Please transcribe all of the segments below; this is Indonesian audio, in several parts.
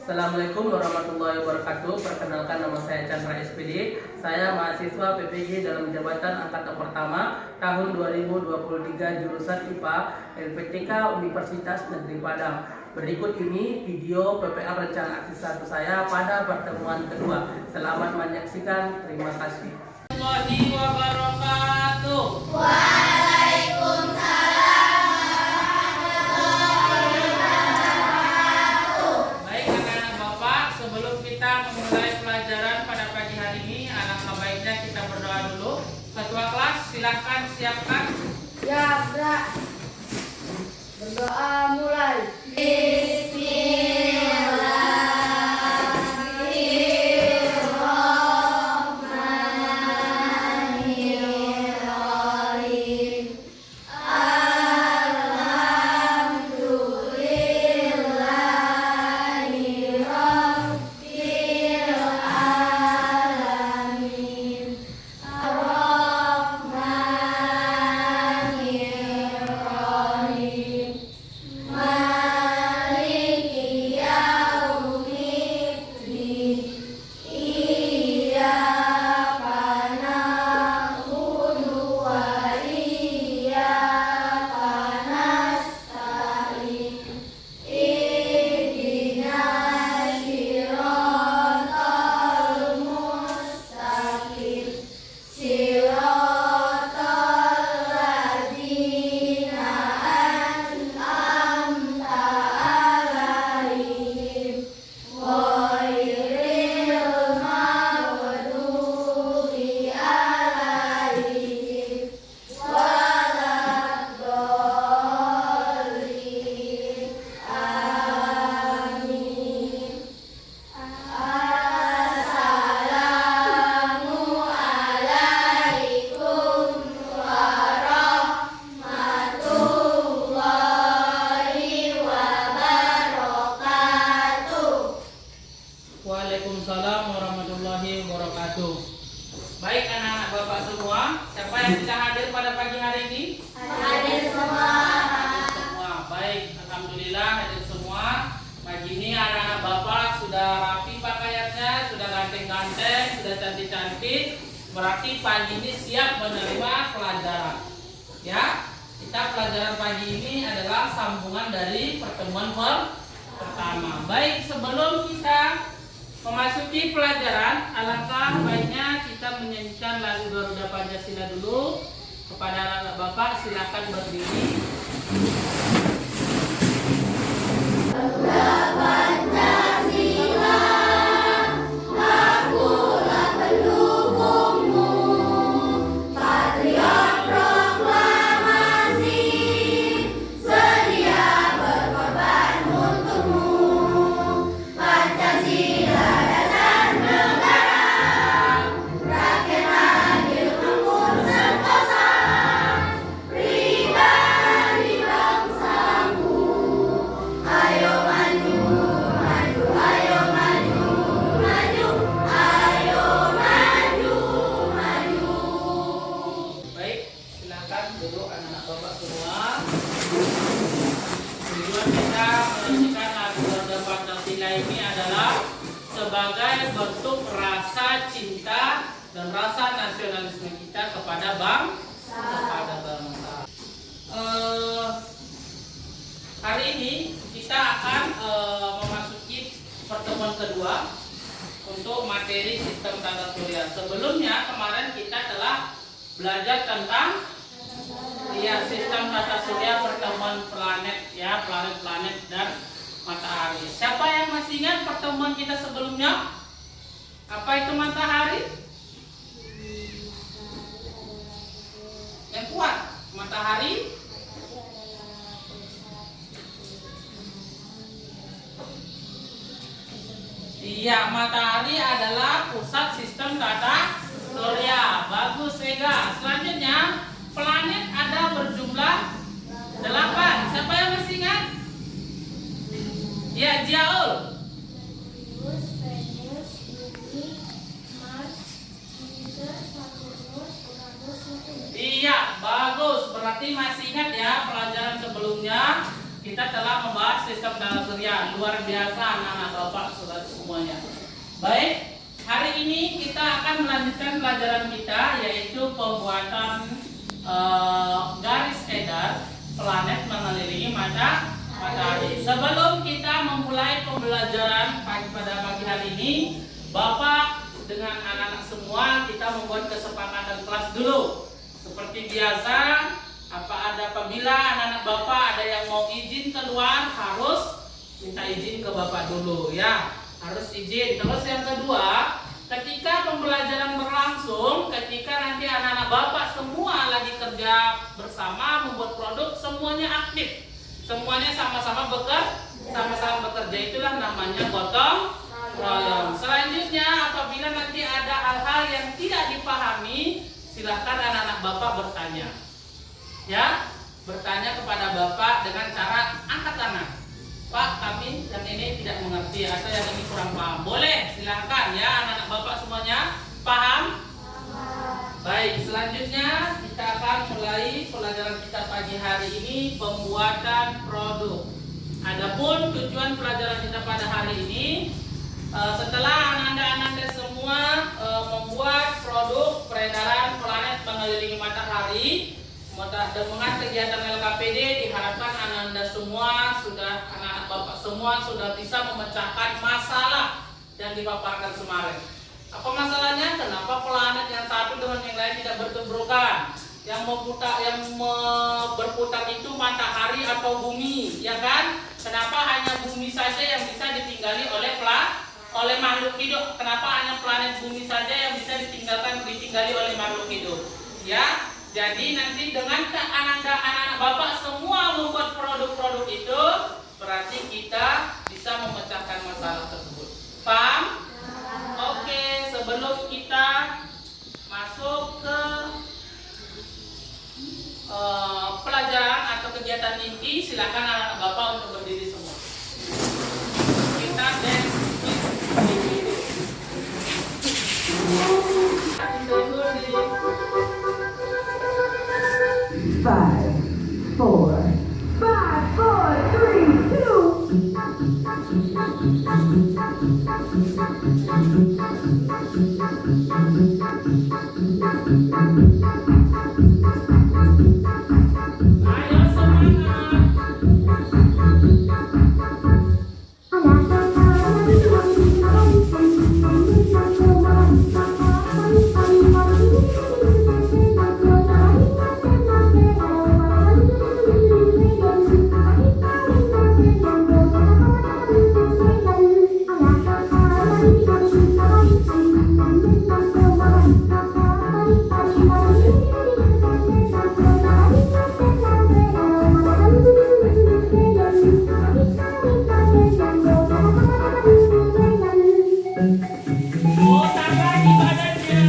Assalamualaikum warahmatullahi wabarakatuh. Perkenalkan, nama saya Chandra SPD. Saya mahasiswa PPG dalam jabatan angkatan pertama tahun 2023 jurusan IPA LPTK Universitas Negeri Padang. Berikut ini video PPL rencana aksi 1 saya pada pertemuan kedua. Selamat menyaksikan. Terima kasih. Warahmatullahi wabarakatuh. Memulai pelajaran pada pagi hari ini, alangkah baiknya kita berdoa dulu. Ketua kelas, silakan siapkan. Ya, Bra. Berdoa mulai. Waalaikumsalam warahmatullahi wabarakatuh. Baik anak-anak bapak semua, siapa yang sudah hadir pada pagi hari ini? Hadir semua. Hadir semua. Baik, alhamdulillah hadir semua. Pagi ini anak-anak bapak sudah rapi pakaiannya, sudah ganteng-ganteng, sudah cantik-cantik. Berarti pagi ini siap menerima pelajaran. Ya, kita pelajaran pagi ini adalah sambungan dari pertemuan pertama. Baik, sebelum kita memasuki pelajaran, alangkah baiknya kita menyanyikan lagu Garuda Pancasila dulu. Kepada anak-anak bapak, silakan berdiri. Garuda Pancasila, akulah pendukungmu, patriot proklamasi, sedia berkorban untukmu. Pancasila dasar negara, rakyat adil makmur sentosa, pribadi bangsaku. Ayo maju, maju, ayo maju, maju, ayo maju, maju. Baik, silakan duduk anak-anak bapak semua. Tujuan kita menyanyikan lagu Garuda Pancasila ini adalah sebagai bentuk rasa cinta dan rasa nasionalisme kita kepada bangsa. Hari ini kita akan memasuki pertemuan kedua untuk materi sistem tata surya. Sebelumnya kemarin kita telah belajar tentang sistem tata surya, pertemuan planet, ya, planet-planet dan matahari. Siapa yang masih ingat pertemuan kita sebelumnya? Apa itu matahari? Yang kuat, matahari. Iya, matahari adalah pusat sistem tata surya. Bagus, Vega. Selanjutnya, planet ada berjumlah 8. Siapa yang masih ingat? Ya, Jiaul. Venus, Bumi, Mars, Jupiter, Saturnus, Uranus, Neptunus. Iya, bagus. Berarti masih ingat ya pelajaran sebelumnya kita telah membahas sistem panel surya. Luar biasa anak-anak Bapak saudara semuanya. Baik, hari ini kita akan melanjutkan pelajaran kita, yaitu pembuatan garis edar planet mengelilingi matahari. Sebelum kita memulai pembelajaran pada pagi hari ini, Bapak dengan anak-anak semua kita membuat kesepakatan kelas dulu. Seperti biasa, apabila anak-anak Bapak ada yang mau izin keluar, harus minta izin ke Bapak dulu ya. Harus izin. Terus yang kedua, ketika pembelajaran berlangsung, ketika nanti anak-anak Bapak semua lagi kerja bersama membuat produk, semuanya aktif. Semuanya sama-sama bekerja. Itulah namanya gotong royong. Selanjutnya, apabila nanti ada hal-hal yang tidak dipahami, silahkan anak-anak Bapak bertanya. Ya, bertanya kepada Bapak dengan cara angkat tangan. Pak, kami yang ini tidak mengerti atau yang ini kurang paham. Boleh, silahkan ya anak-anak Bapak semuanya. Paham? Baik, selanjutnya kita akan mulai pelajaran kita pagi hari ini, pembuatan produk. Adapun tujuan pelajaran kita pada hari ini, setelah anda semua membuat produk peredaran planet mengelilingi matahari dengan kegiatan LKPD, diharapkan anak-anak Bapak semua sudah bisa memecahkan masalah yang dipaparkan kemarin. Apa masalahnya? Kenapa planet yang satu dengan yang lain tidak bertubrukan? Yang berputar itu matahari atau bumi, ya kan? Kenapa hanya bumi saja yang bisa ditinggali oleh makhluk hidup? Kenapa hanya planet bumi saja yang bisa ditinggali oleh makhluk hidup? Ya, jadi nanti dengan anak-anak Bapak semua membuat produk-produk itu, berarti kita bisa memecahkan masalah tersebut. Paham? Oke, sebelum kita masuk ke pelajaran atau kegiatan inti, silakan anak-anak Bapak untuk berdiri semua. Kita Five, four, 3, 2. Ayo semangat. Otak lagi badannya.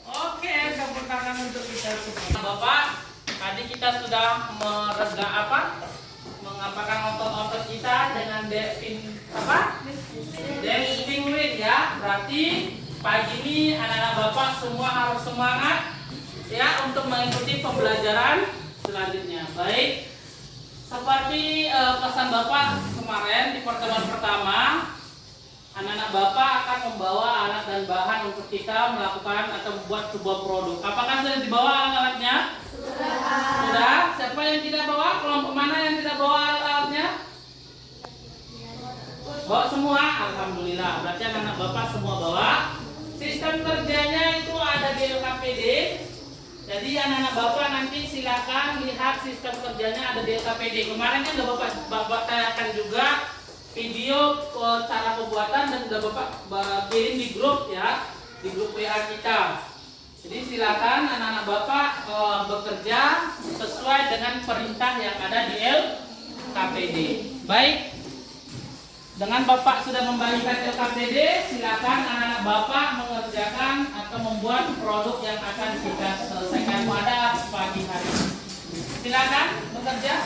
Oke, tepuk tangan untuk kita semua. Bapak, tadi kita sudah mengapakan otot-otot kita dengan Devin Wind ya. Berarti pagi ini anak-anak Bapak semua harus semangat ya untuk mengikuti pembelajaran selanjutnya. Baik, seperti pesan Bapak kemarin di pertemuan pertama, anak-anak Bapak akan membawa alat dan bahan untuk kita melakukan atau membuat sebuah produk. Apakah sudah dibawa alat-alatnya? Sudah. Siapa yang tidak bawa? Kelompok mana yang tidak bawa alat-alatnya? Bawa semua? Alhamdulillah. Berarti anak-anak Bapak semua bawa. Sistem kerjanya itu ada di LKPD. Jadi anak-anak Bapak nanti silakan lihat sistem kerjanya ada di LKPD. Kemarin kan udah Bapak tanyakan juga video cara pembuatan dan udah Bapak kirim di grup ya, di grup WA kita. Jadi silakan anak-anak Bapak bekerja sesuai dengan perintah yang ada di LKPD. Baik. Dengan Bapak sudah membagikan LKPD, silakan anak-anak Bapak mengerjakan atau membuat produk yang akan kita selesaikan pada pagi hari. Silakan bekerja.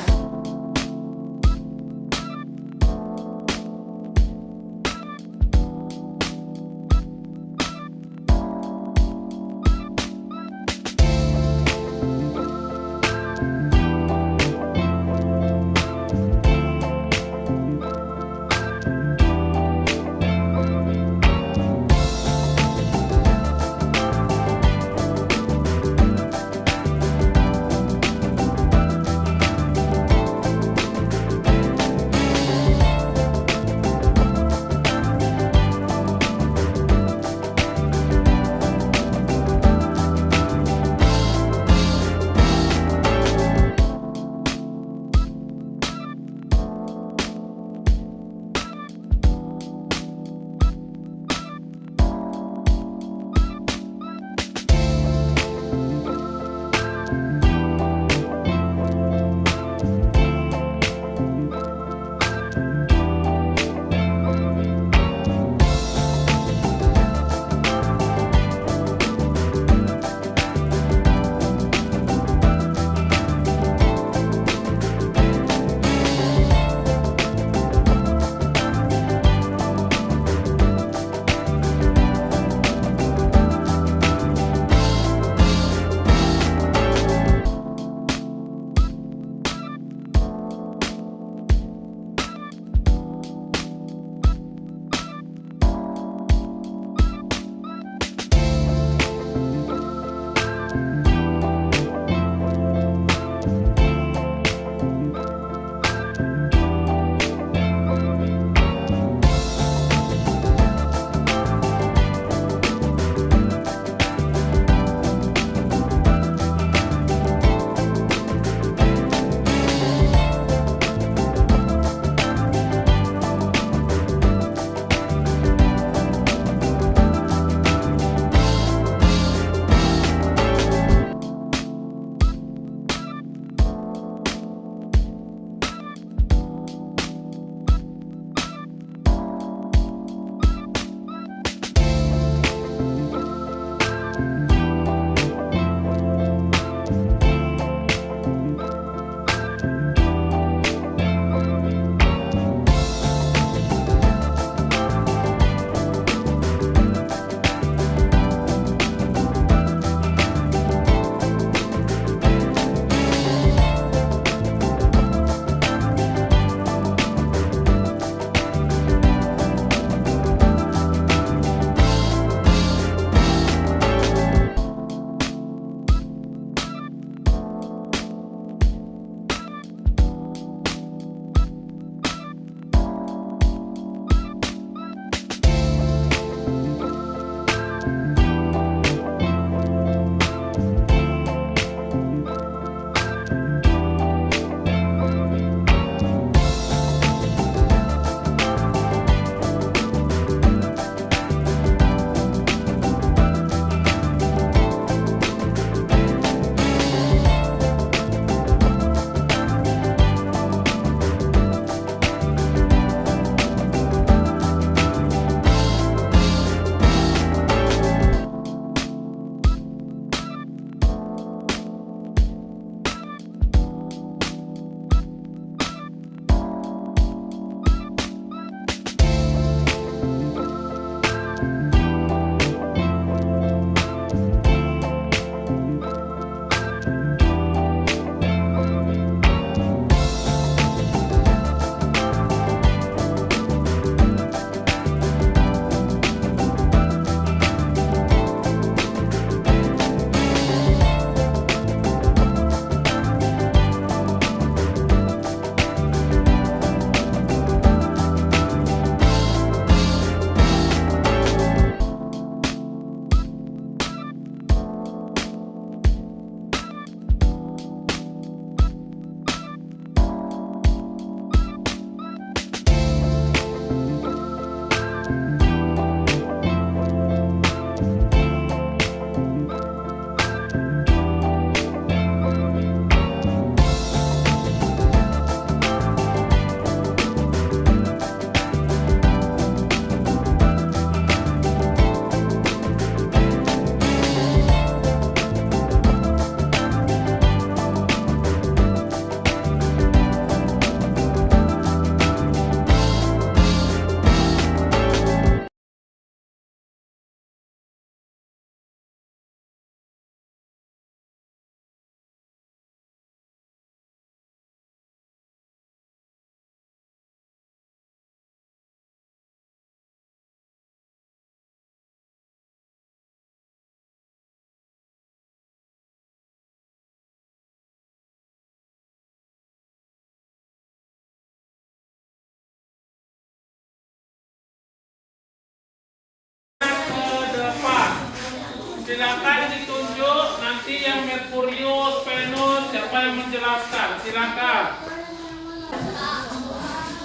Silakan ditunjuk nanti yang Merkurius, Venus, siapa yang menjelaskan? Silakan.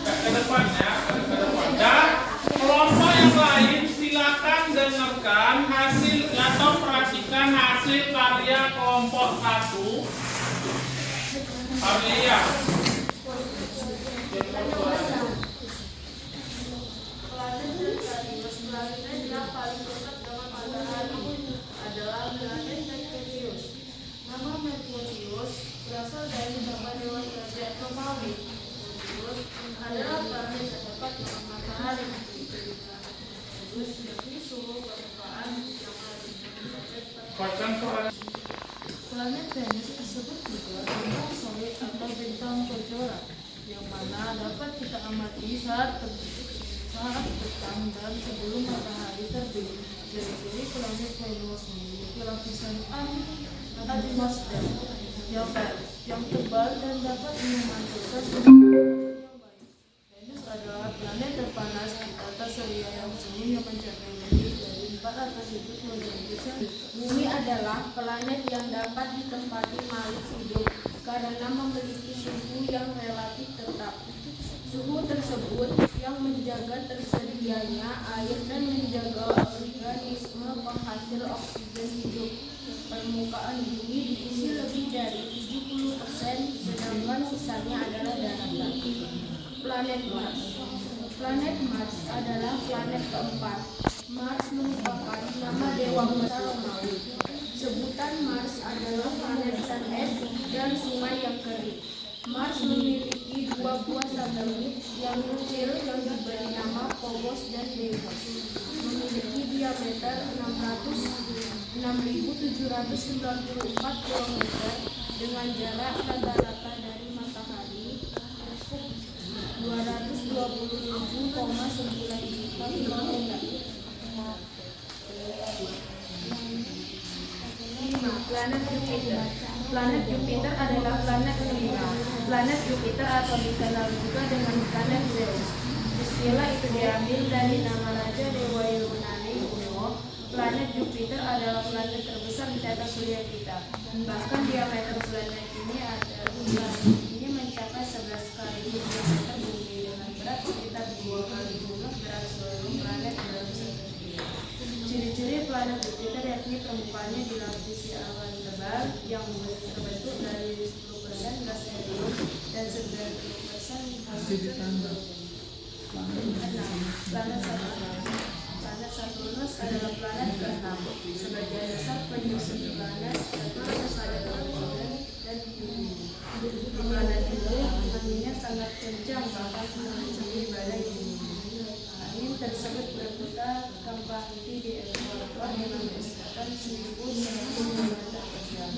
Ke depan ya, ke depan. Dan kelompok yang lain silakan dengarkan hasil atau perhatikan hasil karya kelompok 1. Karya. Nama Merkurius berasal dari nama dewa kerajaan Romawi. Merkurius adalah planet terdekat dengan matahari. Yakni suhu permukaan yang ada di derajat. Planet Venus disebut juga bintang solid atau bintang kejora, yang mana dapat kita amati saat petang dan sebelum matahari terbit. Ciri-ciri planet Venus memiliki lapisan atmosfer yang tebal dan dapat memantulkan yang baik. Venus adalah planet terpanas di tata surya yang suhunya mencapai lebih dari 470 derajat Celcius. Bumi adalah planet yang dapat ditempati makhluk hidup karena memiliki suhu yang relatif tetap. Suhu tersebut yang menjaga tersedianya air dan menjaga organisme penghasil oksigen hidup. Permukaan bumi diisi lebih dari 70%, sedangkan sisanya adalah daratan. Planet Mars. Planet Mars adalah planet keempat. Mars merupakan nama dewa besar Romawi. Sebutan Mars adalah planet sun es dan sungai yang kering. Mars memiliki 2 buah satelit yang kecil yang diberi nama Phobos dan Deimos. Memiliki diameter 6.794 km dengan jarak rata-rata dari matahari 227,9 juta km. Planet Jupiter. Planet Jupiter adalah planet kelima. Planet Jupiter atau dikenal juga dengan planet Zeus. Istilah itu diambil dari nama raja dewa Yunani kuno. Planet Jupiter adalah planet terbesar di tata surya kita. Bahkan diameter planet ini mencapai 11 kali diameter bumi dengan berat sekitar 2 kali berat seluruh planet dalam satu dunia. Ciri-ciri planet Jupiter yakni permukaannya dilapisi awan tebal yang terbentuk dari 10% gas helium dan 90% hidrogen. Planet Saturnus adalah planet ke-6. Sebagai dasar penyusun planet, Saturnus adalah oksigen dan helium. Planet ini anginnya sangat kencang, bahkan melebihi badai bumi. Angin tersebut berputar tanpa henti di ekuator dengan kecepatan 1.100 km per jam.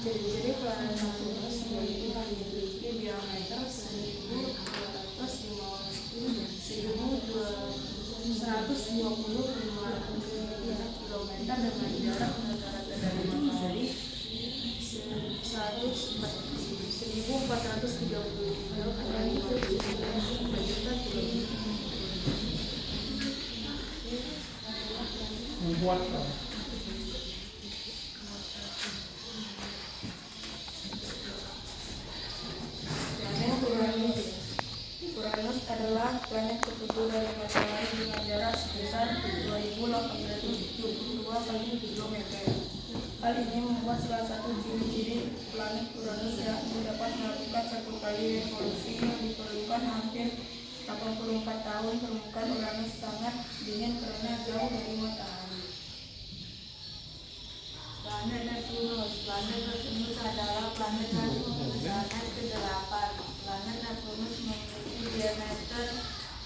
Ciri-ciri planet Saturnus memiliki diameter 1.120 km dengan jarak rata-rata dari matahari 1.430 km dan itu 5 juta km. Membuat Uranus adalah planet ke-7 dari matahari dengan jarak sebesar 2.872 km. Hal ini membuat salah satu ciri-ciri planet Uranus yakni dapat melakukan 1 kali revolusi yang diperlukan hampir 84 tahun. Permukaan Uranus sangat dingin karena jauh dari matahari. Planet Neptunus. Planet Neptunus adalah planet ke-8. Planet Neptunus memiliki diameter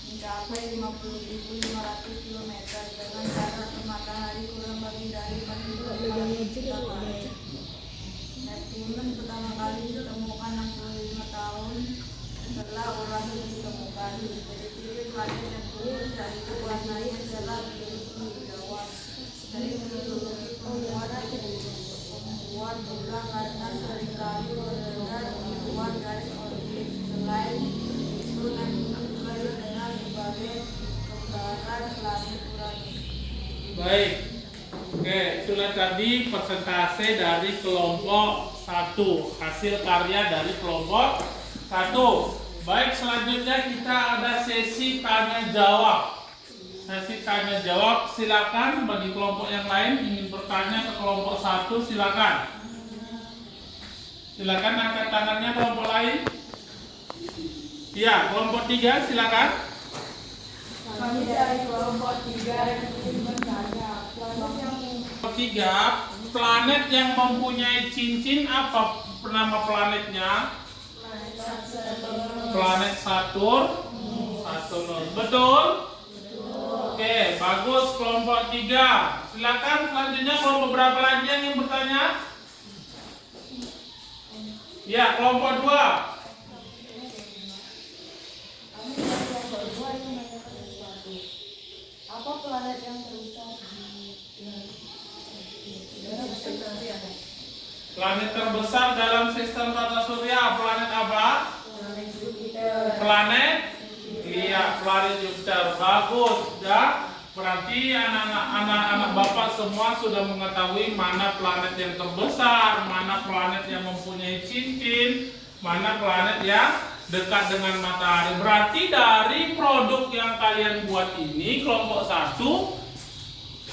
mencapai 50.500 km dengan jarak ke matahari kurang lebih dari 45 juta km. Neptunus pertama kali ditemukan 65 tahun setelah Uranus ditemukan. Ciri-ciri planet Neptunus yaitu warnanya adalah biru hijauan. Dari metodologi pembuat juga karena seringkali berbeda membuat garis orbit. Selain itu, Neptunus juga dikenal sebagai kembaran planet Uranus. baik. Oke. itulah tadi persentase dari kelompok 1, hasil karya dari kelompok 1. Baik, selanjutnya kita ada sesi tanya jawab. Sesi tanya jawab, silakan bagi kelompok yang lain ingin bertanya ke kelompok 1, silakan. Silakan angkat tangannya kelompok lain. Ya, kelompok 3 silakan. Kami dari kelompok 3 ingin bertanya, Kelompok 3, planet yang mempunyai cincin apa nama planetnya? Planet Saturn. Betul? Oke, bagus kelompok 3. Silakan selanjutnya kelompok berapa lagi yang ingin bertanya? Ya, kelompok 2. apa planet yang terbesar Planet terbesar dalam sistem tata surya, planet apa? Planet? Iya, planet Jupiter. Bagus, ya. Berarti anak-anak Bapak semua sudah mengetahui mana planet yang terbesar, mana planet yang mempunyai cincin, mana planet yang dekat dengan matahari. Berarti dari produk yang kalian buat ini, kelompok 1,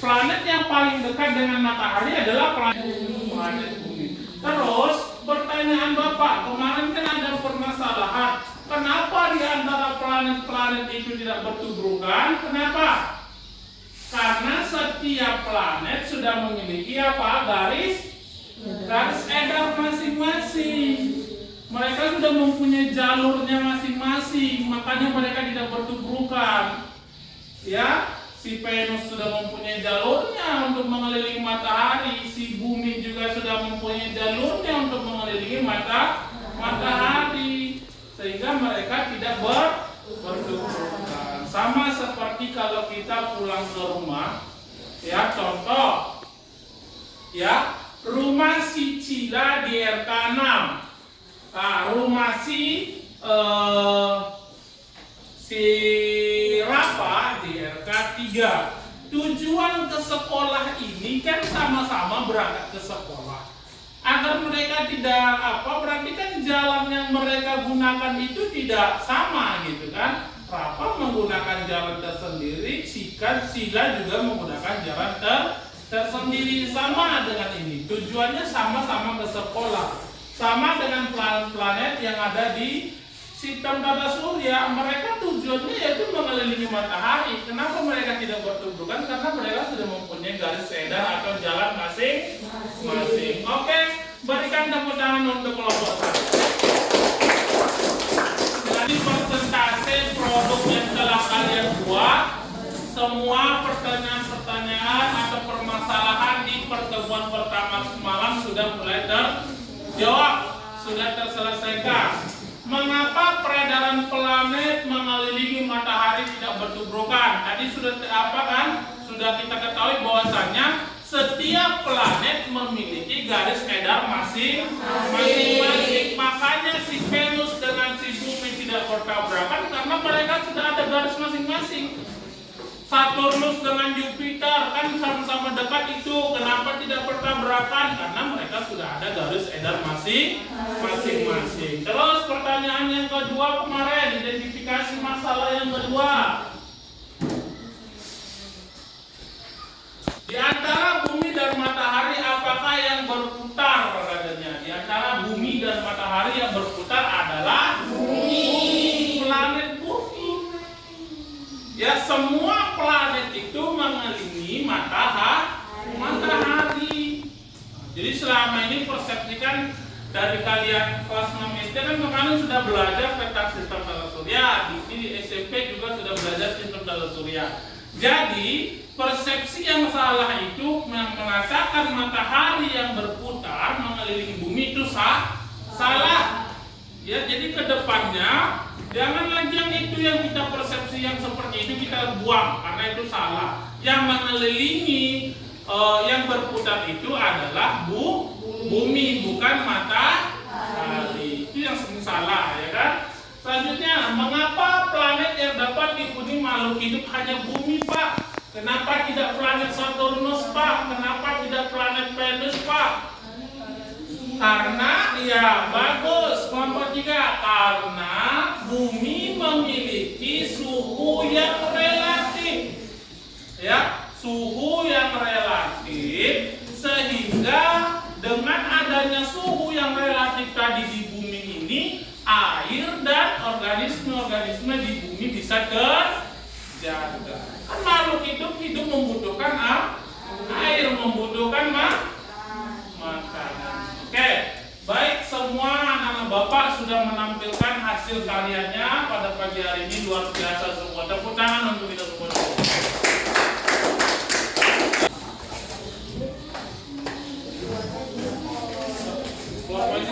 planet yang paling dekat dengan matahari adalah planet bumi. Terus, pertanyaan Bapak, kemarin kan ada permasalahan. Kenapa di antara planet-planet itu tidak bertubrukan? Kenapa? Karena setiap planet sudah memiliki apa? Garis edar masing-masing. Mereka sudah mempunyai jalurnya masing-masing, makanya mereka tidak bertubrukan. Ya, si Venus sudah mempunyai jalurnya untuk mengelilingi matahari, si bumi juga sudah mempunyai jalurnya untuk mengelilingi matahari, sehingga mereka tidak bertubrukan. Sama seperti kalau kita pulang ke rumah, ya contoh, ya rumah si Cila di RK 6. Nah, rumah si Rafa di RK 3. Tujuan ke sekolah ini kan sama-sama berangkat ke sekolah. Agar mereka tidak berarti kan jalan yang mereka gunakan itu tidak sama gitu kan. Rafa menggunakan jalan tersendiri, Sila juga menggunakan jalan tersendiri. Sama dengan ini. Tujuannya sama-sama ke sekolah. Sama dengan planet-planet yang ada di sistem tata surya, mereka tujuannya yaitu mengelilingi matahari. Kenapa mereka tidak bertubrukan? Karena mereka sudah mempunyai garis edar atau jalan masing-masing. Oke, berikan tepuk tangan untuk kelompok 1. Jadi persentase produk yang telah kalian buat, semua pertanyaan-pertanyaan atau permasalahan di pertemuan pertama semalam sudah mulai terjawab, sudah terselesaikan. Mengapa peredaran planet mengelilingi matahari tidak bertubrukan? Tadi sudah sudah kita ketahui bahwasannya setiap planet memiliki garis edar masing-masing. Makanya si Venus dengan si bumi tidak bertabrakan karena mereka sudah ada garis masing-masing. Saturnus dengan Jupiter kan sama-sama dekat itu. Kenapa tidak bertabrakan? Karena mereka sudah ada garis edar masing-masing. Terus pertanyaan yang kedua kemarin, identifikasi masalah yang kedua. Di antara bumi dan matahari apakah yang berputar katanya? Di antara bumi dan matahari yang berputar adalah bumi, planet bumi. Ya, semua planet itu mengelilingi matahari. Jadi selama ini persepsikan dari kalian kelas 6 SD kan kemarin sudah belajar tentang sistem tata surya, di SMP juga sudah belajar sistem tata surya. Jadi persepsi yang salah itu yang mengatakan matahari yang berputar mengelilingi bumi itu salah. Ya, jadi kedepannya jangan lagi yang itu yang kita persepsi yang seperti itu kita buang karena itu salah. Yang mengelilingi yang berputar itu adalah bumi, bukan matahari. Itu yang sering salah, ya kan? Selanjutnya, mengapa planet yang dapat dihuni makhluk hidup hanya bumi, Pak? Kenapa tidak planet Saturnus, Pak? Kenapa tidak planet Venus, Pak? Karena, ya bagus, kelompok 3. Karena bumi memiliki suhu yang relatif. Ya, suhu yang relatif, sehingga dengan adanya suhu yang relatif tadi di bumi ini, air dan organisme-organisme di bumi bisa terjaga. Kan makhluk hidup membutuhkan air, membutuhkan makanan. Oke, baik, semua anak-anak Bapak sudah menampilkan hasil karyanya pada pagi hari ini, luar biasa semua. Tepuk tangan untuk kita semua. Kelompoknya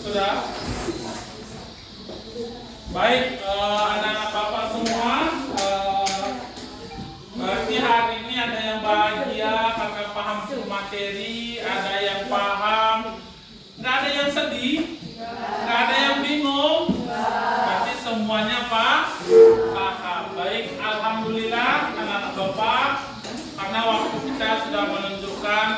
sudah? Baik, anak-anak Bapak semua, berarti hari ini ada yang bahagia karena paham materi, ada yang paham, nggak ada yang sedih, nggak ada yang bingung, berarti semuanya paham. Baik, alhamdulillah anak-anak Bapak, karena waktu kita sudah menunjukkan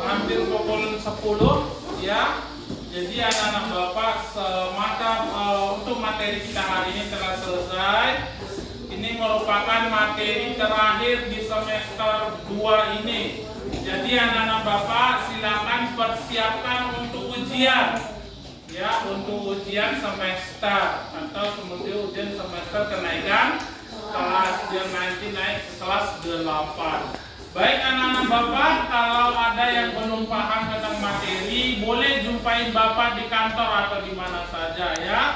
hampir pukul 10 ya. Jadi anak-anak Bapak, semata untuk materi kita hari ini telah selesai. Ini merupakan materi terakhir di semester 2 ini. Jadi anak-anak Bapak silakan persiapkan untuk ujian. Ya, untuk ujian semester atau kemudian ujian semester kenaikan kelas, yang nanti naik ke kelas 8. Baik anak-anak Bapak, kalau ada yang belum paham tentang materi, boleh jumpain Bapak di kantor atau di mana saja ya.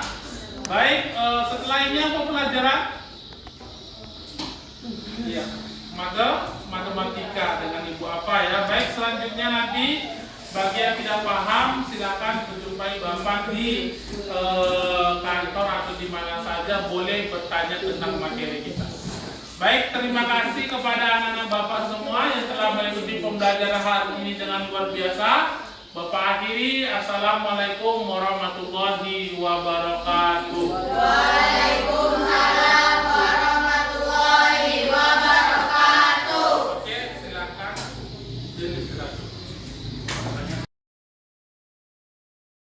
Baik, setelah ini apa pelajaran? Iya, matematika dengan Ibu apa ya. Baik, selanjutnya nanti bagi yang tidak paham silakan jumpai Bapak di kantor atau di mana saja, boleh bertanya tentang materi kita. Baik, terima kasih kepada anak-anak Bapak semua yang telah mengikuti pembelajaran hari ini dengan luar biasa. Bapak akhiri, Assalamualaikum warahmatullahi wabarakatuh.